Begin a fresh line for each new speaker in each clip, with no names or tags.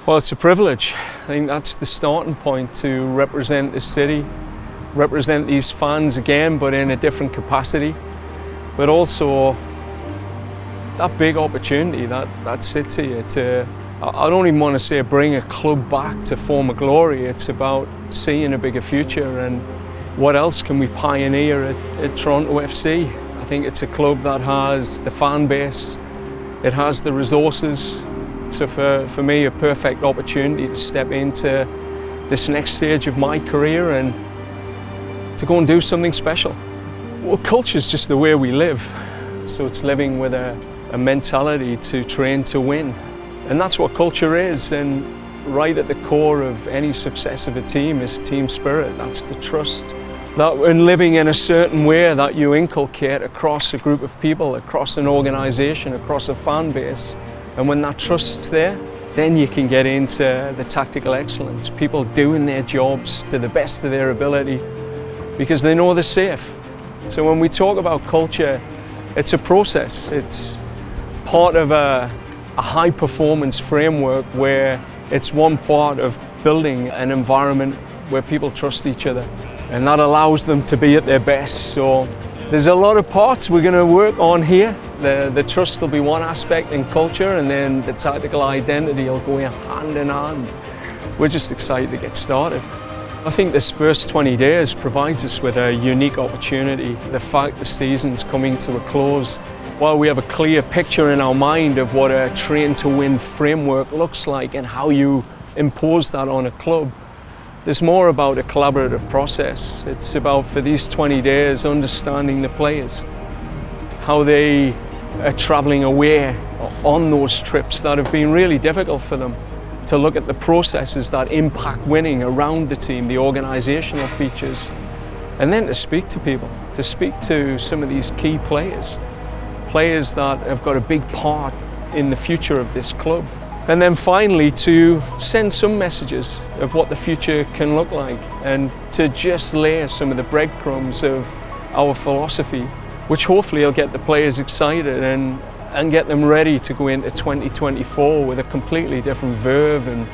Well, it's a privilege. I think that's the starting point, to represent this city, represent these fans again, but in a different capacity. But also that big opportunity that sits here to, I don't even want to say bring a club back to former glory. It's about seeing a bigger future and what else can we pioneer at Toronto FC. I think it's a club that has the fan base, it has the resources. So for me, a perfect opportunity to step into this next stage of my career and to go and do something special. Well, culture is just the way we live. So it's living with a mentality to train to win. And that's what culture is. And right at the core of any success of a team is team spirit. That's the trust that when living in a certain way that you inculcate across a group of people, across an organization, across a fan base. And when that trust's there, then you can get into the tactical excellence. People doing their jobs to the best of their ability because they know they're safe. So when we talk about culture, it's a process. It's part of a high performance framework where it's one part of building an environment where people trust each other. And that allows them to be at their best. So there's a lot of parts we're going to work on here. The trust will be one aspect in culture, and then the tactical identity will go hand in hand. We're just excited to get started. I think this first 20 days provides us with a unique opportunity. The fact the season's coming to a close, while we have a clear picture in our mind of what a train to win framework looks like and how you impose that on a club, there's more about a collaborative process. It's about, for these 20 days, understanding the players, how they are traveling away on those trips that have been really difficult for them, to look at the processes that impact winning around the team, the organizational features, and then to speak to people, to speak to some of these key players that have got a big part in the future of this club. And then finally to send some messages of what the future can look like and to just lay some of the breadcrumbs of our philosophy, which hopefully will get the players excited and get them ready to go into 2024 with a completely different verve and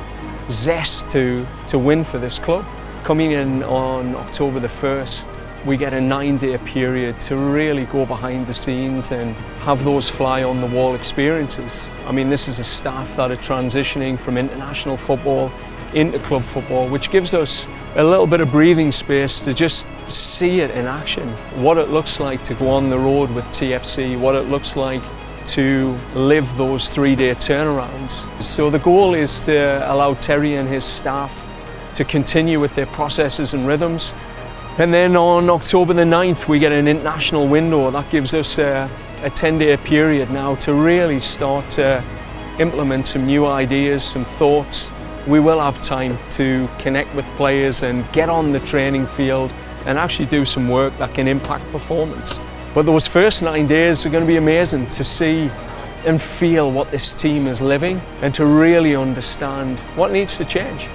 zest to win for this club. Coming in on October the 1st, we get a 9-day period to really go behind the scenes and have those fly-on-the-wall experiences. I mean, this is a staff that are transitioning from international football into club football, which gives us a little bit of breathing space to just see it in action. What it looks like to go on the road with TFC, what it looks like to live those 3-day turnarounds. So the goal is to allow Terry and his staff to continue with their processes and rhythms. And then on October the 9th, we get an international window. That gives us a 10-day period now to really start to implement some new ideas, some thoughts. We will have time to connect with players and get on the training field and actually do some work that can impact performance. But those first 9 days are going to be amazing to see and feel what this team is living and to really understand what needs to change.